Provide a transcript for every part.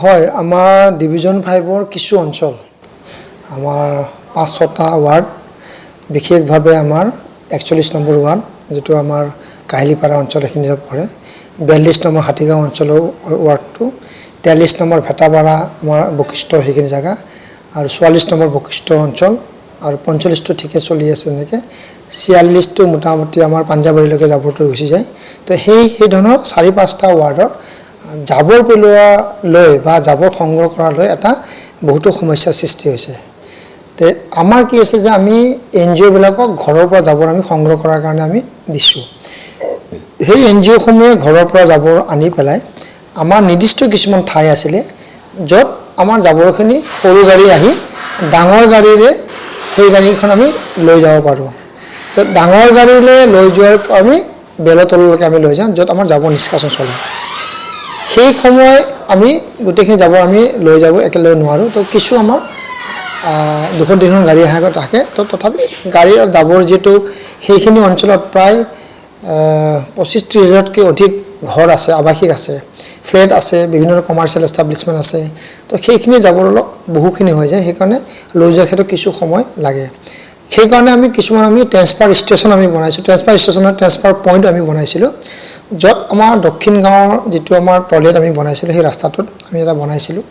হয়, আমাৰ ডিভিজন 5-ৰ কিছু অঞ্চল আমাৰ 5-6টা ৱাৰ্ড, বিশেষভাৱে আমাৰ 41 নম্বৰ ৱাৰ্ড, যিটো আমাৰ কাহিলীপাৰা অঞ্চল এইখিনিত পৰে, 42 নম্বৰ হাতীগাঁও অঞ্চলৰ ৱাৰ্ডটো, 43 নম্বৰ ভেটাপাৰা আমাৰ বশিষ্ঠ সেইখিনি জেগা, আৰু 44 নম্বৰ বশিষ্ঠ অঞ্চল, আৰু 45টো ঠিকে চলি আছে এনেকৈ, 46টো মোটামুটি আমাৰ পাঞ্জাবাৰীলৈকে জাবৰটো গুচি যায়। তো সেই ধৰণৰ 4-5টা ৱাৰ্ডৰ জাবৰ পেলোৱা লৈ বা জাবৰ সংগ্ৰহ কৰালৈ এটা বহুতো সমস্যাৰ সৃষ্টি হৈছে। তে আমাৰ কি আছে যে আমি NGOবিলাকক ঘৰৰ পৰা জাবৰ আমি সংগ্ৰহ কৰাৰ কাৰণে আমি দিছোঁ। সেই NGOসমূহে ঘৰৰ পৰা জাবৰ আনি পেলাই আমাৰ নিৰ্দিষ্ট কিছুমান ঠাই আছিলে য'ত আমাৰ জাবৰখিনি সৰু গাড়ী আহি ডাঙৰ গাড়ীৰে সেই গাড়ীখন আমি লৈ যাব পাৰোঁ। তো ডাঙৰ গাড়ীলৈ লৈ যোৱাৰ আমি বেলতললৈকে আমি লৈ যাওঁ, য'ত আমাৰ জাবৰ নিষ্কাশন চলে। সেই সময় আমি গোটেইখিনি জাবৰ আমি লৈ যাব একেলগে নোৱাৰোঁ। তো কিছু আমাৰ 2-3খন গাড়ী আহে থাকে। তো তথাপি গাড়ী আৰু জাবৰ যিহেতু সেইখিনি অঞ্চলত প্ৰায় 25-30 হাজাৰতকৈ অধিক ঘৰ আছে, আৱাসিক আছে, ফ্লেট আছে, বিভিন্ন কমাৰ্চিয়েল এষ্টাব্লিছমেণ্ট আছে। তো সেইখিনি জাবৰ অলপ বহুখিনি হৈ যায়, সেইকাৰণে লৈ যোৱাৰ ক্ষেত্ৰত কিছু সময় লাগে। সেইকাৰণে আমি কিছুমান ট্ৰেন্সফাৰ ষ্টেচন আমি বনাইছোঁ, ট্ৰেন্সফাৰ ষ্টেচনৰ ট্ৰেন্সফাৰ পইণ্ট আমি বনাইছিলোঁ, য'ত আমাৰ দক্ষিণ গাঁৱৰ যিটো আমাৰ টয়লেট আমি বনাইছিলোঁ সেই ৰাস্তাটোত আমি এটা বনাইছিলোঁ।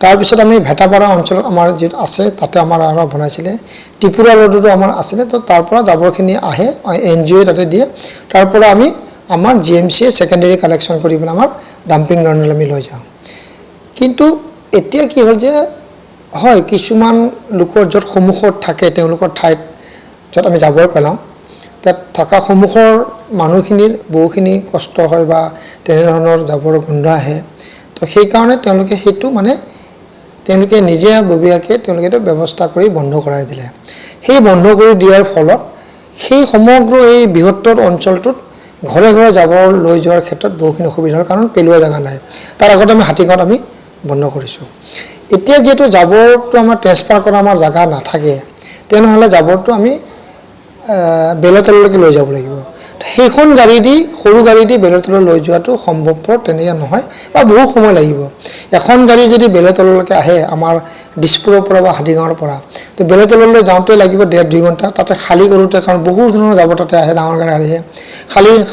তাৰপিছত আমি ভেটাপাৰা অঞ্চলত আমাৰ যিটো আছে তাতে আমাৰ আৰু বনাইছিলে, ত্ৰিপুৰা ৰোডতো আমাৰ আছিলে। তো তাৰ পৰা জাবৰখিনি আহে, NGO তাতে দিয়ে, তাৰ পৰা আমি আমাৰ GMCয়ে ছেকেণ্ডেৰী কালেকশ্যন কৰি পেলাই আমাৰ ডাম্পিং গ্ৰাউণ্ডলৈ আমি লৈ যাওঁ। কিন্তু এতিয়া কি হ'ল যে হয়, কিছুমান লোকৰ য'ত সন্মুখত থাকে তেওঁলোকৰ ঠাইত য'ত আমি জাবৰ পেলাওঁ, তাত থকা সন্মুখৰ মানুহখিনিৰ বহুখিনি কষ্ট হয় বা তেনেধৰণৰ জাবৰ গোন্ধ আহে। তো সেইকাৰণে তেওঁলোকে সেইটো তেওঁলোকে নিজে ববীয়াকৈ তেওঁলোকে এইটো ব্যৱস্থা কৰি বন্ধ কৰাই দিলে। সেই বন্ধ কৰি দিয়াৰ ফলত সেই সমগ্ৰ এই বৃহত্তৰ অঞ্চলটোত ঘৰে ঘৰে জাবৰ লৈ যোৱাৰ ক্ষেত্ৰত বহুখিনি অসুবিধা হয়, কাৰণ পেলোৱা জেগা নাই। তাৰ আগতে আমি হাতীগাঁৱত আমি বন্ধ কৰিছোঁ। এতিয়া যিহেতু জাবৰটো আমাৰ ট্ৰেন্সফাৰ কৰা আমাৰ জেগা নাথাকে, তেনেহ'লে জাবৰটো আমি বেলতললৈকে লৈ যাব লাগিব। সেইখন গাড়ী দি, সৰু গাড়ী দি বেলতললৈ লৈ যোৱাটো সম্ভৱপৰ তেনেকৈ নহয় বা বহু সময় লাগিব। এখন গাড়ী যদি বেলতললৈকে আহে আমাৰ দিছপুৰৰ পৰা বা হাতীগাঁৱৰ পৰা, তো বেলতললৈ যাওঁতে লাগিব 1.5-2 ঘণ্টা। তাতে খালী কৰোঁতে, কাৰণ বহুত ধৰণৰ জাবৰ তাতে আহে, ডাঙৰ গাড়ী আহে,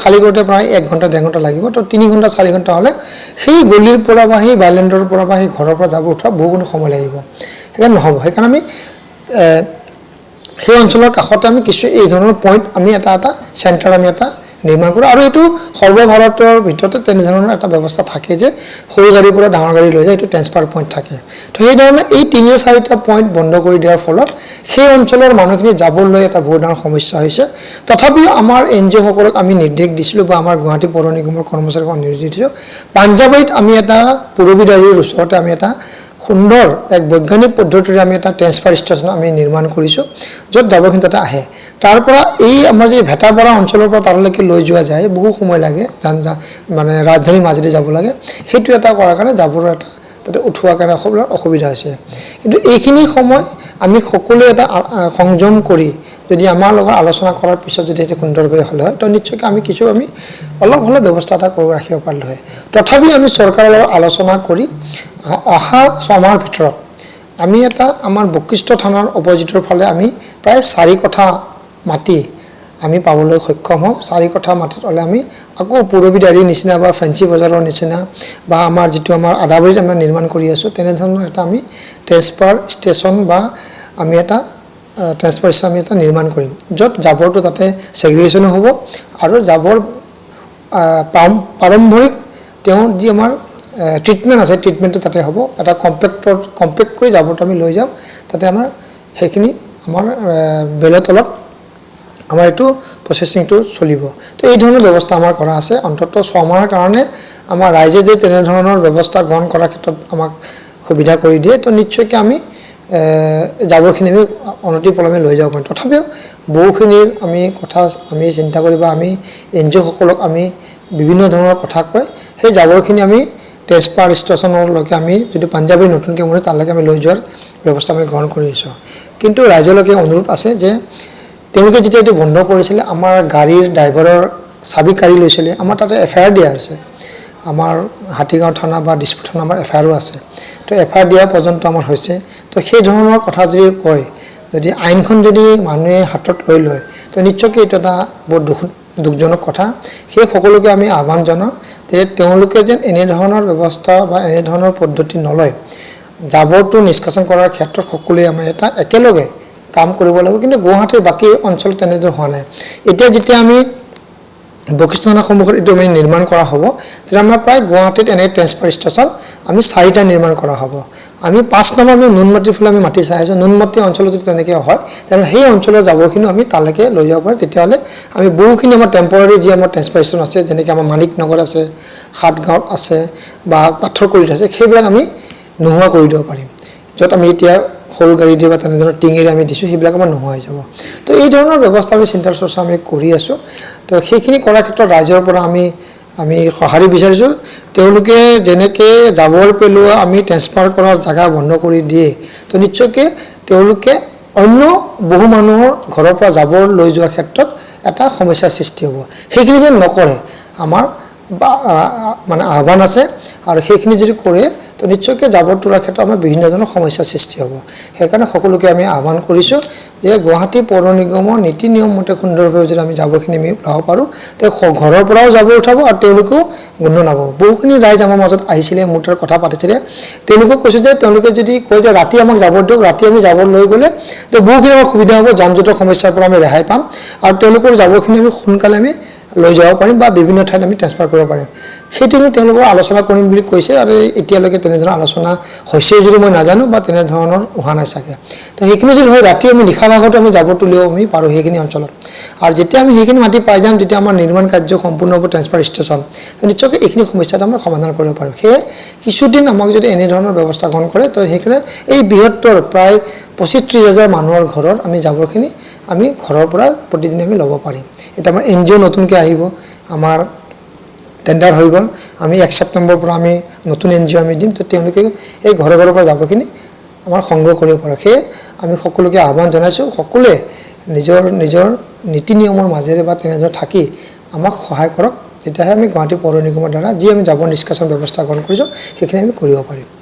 খালী কৰোঁতে প্ৰায় 1-1.5 ঘণ্টা লাগিব। তো 3 ঘণ্টা 4 ঘণ্টা হ'লে সেই গলিৰ পৰা বা সেই বাইলেণ্ডৰ পৰা বা সেই ঘৰৰ পৰা জাবৰ উঠোৱা বহুখিনি সময় লাগিব, সেইকাৰণে নহ'ব। সেইকাৰণে আমি সেই অঞ্চলৰ কাষতে আমি কিছু এই ধৰণৰ পইণ্ট আমি এটা চেণ্টাৰ আমি এটা নিৰ্মাণ কৰোঁ, আৰু এইটো সৰ্বভাৰতৰ ভিতৰতে তেনেধৰণৰ এটা ব্যৱস্থা থাকে যে সৰু গাড়ীৰ পৰা ডাঙৰ গাড়ী লৈ যায়, এইটো ট্ৰেন্সফাৰ পইণ্ট থাকে। তো সেইধৰণে এই 3-4টা পইণ্ট বন্ধ কৰি দিয়াৰ ফলত সেই অঞ্চলৰ মানুহখিনি জাবৰ লৈ এটা বহুত ডাঙৰ সমস্যা হৈছে। তথাপিও আমাৰ NGOসকলক আমি নিৰ্দেশ দিছিলোঁ বা আমাৰ গুৱাহাটী পৌৰ নিগমৰ কৰ্মচাৰীক নিৰ্দেশ দিছোঁ, পাঞ্জাবাৰীত আমি এটা পুৰবীদাৰীৰ ওচৰতে আমি এটা সুন্দৰ এক বৈজ্ঞানিক পদ্ধতিৰে আমি এটা ট্ৰেন্সফাৰ ষ্টেচন আমি নিৰ্মাণ কৰিছোঁ, য'ত জাবৰখিনি তাতে আহে। তাৰ পৰা এই আমাৰ যি ভেটাপাৰা অঞ্চলৰ পৰা তালৈকে লৈ যোৱা যায়, বহু সময় লাগে, ৰাজধানীৰ মাজেদি যাব লাগে, সেইটো এটা কৰাৰ কাৰণে জাবৰৰ এটা তাতে উঠোৱাৰ কাৰণে অসুবিধা হৈছে। কিন্তু এইখিনি সময় আমি সকলোৱে এটা সংযম কৰি যদি আমাৰ লগত আলোচনা কৰাৰ পিছত যদি সেইটো সুন্দৰভাৱে হ'লে হয়, তো নিশ্চয়কৈ আমি অলপ হ'লেও ব্যৱস্থা এটা ৰাখিব পাৰিলোঁ হয়। তথাপি আমি চৰকাৰৰ লগত আলোচনা কৰি অহা 6 মাহৰ ভিতৰত আমি এটা আমাৰ বশিষ্ঠ থানাৰ অপজিটৰ ফালে আমি প্ৰায় 4 কঠা মাটি আমি পাবলৈ সক্ষম হ'ম। 4 কঠা মাটিত হ'লে আমি আকৌ পুৰবীদাৰীৰ নিচিনা বা ফেঞ্চি বজাৰৰ নিচিনা বা আমাৰ যিটো আমাৰ আদাবাৰীত আমি নিৰ্মাণ কৰি আছোঁ, তেনেধৰণৰ এটা আমি ট্ৰেন্সফাৰ ষ্টেচন বা আমি এটা ট্ৰেন্সফাৰ ষ্টেচন আমি এটা নিৰ্মাণ কৰিম, য'ত জাবৰটো তাতে ছেগ্ৰিগেশ্যনো হ'ব, আৰু জাবৰ প্ৰাৰম্ভিক তেওঁ যি আমাৰ ট্ৰিটমেণ্ট আছে, ট্ৰিটমেণ্টটো তাতে হ'ব। এটা কম্পেক্ট কৰি জাবৰটো আমি লৈ যাম, তাতে আমাৰ সেইখিনি আমাৰ বেলতলত আমাৰ এইটো প্ৰচেছিংটো চলিব। তো এই ধৰণৰ ব্যৱস্থা আমাৰ কৰা আছে। অন্ততঃ 6 মাহৰ কাৰণে আমাৰ ৰাইজে যদি তেনেধৰণৰ ব্যৱস্থা গ্ৰহণ কৰাৰ ক্ষেত্ৰত আমাক সুবিধা কৰি দিয়ে, তো নিশ্চয়কৈ আমি জাবৰখিনি আমি অনতিপলমে লৈ যাব পাৰিম। তথাপিও বহুখিনিৰ কথা আমি চিন্তা কৰি বা আমি NGOসকলক আমি বিভিন্ন ধৰণৰ কথা কৈ সেই জাবৰখিনি আমি ট্ৰেন্সফাৰ ষ্টেচনলৈকে আমি যদি পাঞ্জাবাৰী নতুনকৈ বনায় তালৈকে আমি লৈ যোৱাৰ ব্যৱস্থা আমি গ্ৰহণ কৰি আছোঁ। কিন্তু ৰাইজলৈকে অনুৰোধ আছে যে তেওঁলোকে যেতিয়া এইটো বন্ধ কৰিছিলে, আমাৰ গাড়ীৰ ড্ৰাইভাৰৰ চাবি কাঢ়ি লৈছিলে, আমাৰ তাতে FIR দিয়া হৈছে। আমাৰ হাতীগাঁও থানা বা দিছপুৰ থানা আমাৰ এফআইআৰো আছে। তো এফআইআৰ দিয়া পৰ্যন্ত আমাৰ হৈছে। তো সেই ধৰণৰ কথা যদি কয়, যদি আইনখন যদি মানুহে হাতত লৈ লয়, তো নিশ্চয়কৈ এইটো এটা বহুত দুখজনক কথা। সেই সকলোকে আমি আহ্বান জনাওঁ যে তেওঁলোকে যেন এনেধৰণৰ ব্যৱস্থা বা এনেধৰণৰ পদ্ধতি নলয়। জাবৰটো নিষ্কাশন কৰাৰ ক্ষেত্ৰত সকলোৱে আমি এটা একেলগে কাম কৰিব লাগিব, কিন্তু গুৱাহাটীৰ বাকী অঞ্চলত তেনেদৰে হোৱা নাই। এতিয়া যেতিয়া আমি বশিষ্ঠ থানাৰ সন্মুখত এইটো আমি নিৰ্মাণ কৰা হ'ব, তেতিয়া আমাৰ প্ৰায় গুৱাহাটীত এনে ট্ৰেন্সফাৰ ষ্টেচন আমি 4টা নিৰ্মাণ কৰা হ'ব। আমি 5 নম্বৰ আমি নুনমাটিৰ ফালে আমি মাটি চাই আছোঁ। নুনমাটি অঞ্চলত যদি তেনেকৈ হয়, তেনেহ'লে সেই অঞ্চলৰ জাবৰখিনিও আমি তালৈকে লৈ যাব পাৰোঁ। তেতিয়াহ'লে আমি বহুখিনি আমাৰ টেম্পৰাৰী যি আমাৰ ট্ৰেন্সফাৰ ষ্টেচন আছে, যেনেকৈ আমাৰ মানিক নগৰ আছে, সাতগাঁৱত আছে বা পাথৰকুৰিত আছে, সেইবিলাক আমি নোহোৱা কৰি দিব পাৰিম। য'ত আমি এতিয়া সৰু গাড়ী দি বা তেনেধৰণৰ টিঙেৰে আমি দিছোঁ, সেইবিলাক আমাৰ নোহোৱা হৈ যাব। তো এই ধৰণৰ ব্যৱস্থা আমি চিন্তা চৰ্চা আমি কৰি আছোঁ। তো সেইখিনি কৰাৰ ক্ষেত্ৰত ৰাইজৰ পৰা আমি সঁহাৰি বিচাৰিছোঁ। তেওঁলোকে যেনেকৈ জাবৰ পেলোৱা আমি ট্ৰেন্সফাৰ কৰাৰ জেগা বন্ধ কৰি দিয়ে, তো নিশ্চয়কৈ তেওঁলোকে অন্য বহু মানুহৰ ঘৰৰ পৰা জাবৰ লৈ যোৱাৰ ক্ষেত্ৰত এটা সমস্যাৰ সৃষ্টি হ'ব। সেইখিনি যেন নকৰে আমাৰ মানে আহ্বান আছে। আৰু সেইখিনি যদি কৰে, তো নিশ্চয়কৈ জাবৰ তোলাৰ ক্ষেত্ৰত আমাৰ বিভিন্ন ধৰণৰ সমস্যাৰ সৃষ্টি হ'ব। সেইকাৰণে সকলোকে আমি আহ্বান কৰিছোঁ যে গুৱাহাটী পৌৰ নিগমৰ নীতি নিয়ম মতে সুন্দৰভাৱে যদি আমি জাবৰখিনি আমি ওলাব পাৰোঁ, তেওঁ ঘৰৰ পৰাও জাবৰ উঠাব আৰু তেওঁলোকেও গোন্ধ নাপাব। বহুখিনি ৰাইজ আমাৰ মাজত আহিছিলে, মোৰ তাত কথা পাতিছিলে। তেওঁলোকক কৈছোঁ যে তেওঁলোকে যদি কয় যে ৰাতি আমাক জাবৰ দিয়ক, ৰাতি আমি জাবৰ লৈ গ'লে তো বহুখিনি আমাৰ সুবিধা হ'ব, যান জঁটৰ সমস্যাৰ পৰা আমি ৰেহাই পাম আৰু তেওঁলোকৰ জাবৰখিনি আমি সোনকালে আমি লৈ যাব পাৰিম বা বিভিন্ন ঠাইত আমি ট্ৰেন্সফাৰ কৰিব পাৰিম। সেইটো তেওঁলোকৰ আলোচনা কৰিম বুলি কৈছে আৰু এতিয়ালৈকে তেনেধৰণৰ আলোচনা হৈছে যদি মই নাজানো বা তেনেধৰণৰ হোৱা নাই চাগে। তো সেইখিনি যদি হয়, ৰাতি আমি নিশা ভাগতো আমি জাবৰ তুলিব আমি পাৰোঁ সেইখিনি অঞ্চলত। আৰু যেতিয়া আমি সেইখিনি মাটি পাই যাম, যেতিয়া আমাৰ নিৰ্মাণ কাৰ্য সম্পূৰ্ণ হ'ব ট্ৰেন্সফাৰ ষ্টেচন, তো নিশ্চয়কৈ এইখিনি সমস্যাটো আমি সমাধান কৰিব পাৰোঁ। সেয়ে কিছুদিন আমাক যদি এনেধৰণৰ ব্যৱস্থা গ্ৰহণ কৰে, তো সেইকাৰণে এই বৃহত্তৰ প্ৰায় 25-30 হাজাৰ মানুহৰ ঘৰত আমি জাবৰখিনি আমি ঘৰৰ পৰা প্ৰতিদিনে আমি ল'ব পাৰিম। এতিয়া আমাৰ NGO নতুনকৈ আহিব, আমাৰ টেণ্ডাৰ হৈ গ'ল। আমি 1 ছেপ্টেম্বৰৰ পৰা আমি নতুন NGO আমি দিম। তো তেওঁলোকে এই ঘৰৰ পৰা জাবৰখিনি আমাৰ সংগ্ৰহ কৰিব পাৰে। সেয়ে আমি সকলোকে আহ্বান জনাইছোঁ, সকলোৱে নিজৰ নিজৰ নীতি নিয়মৰ মাজেৰে বা তেনেদৰে থাকি আমাক সহায় কৰক। তেতিয়াহে আমি গুৱাহাটী পৌৰ নিগমৰ দ্বাৰা যি আমি জাবৰ নিষ্কাশন ব্যৱস্থা গ্ৰহণ কৰিছোঁ, সেইখিনি আমি কৰিব পাৰিম।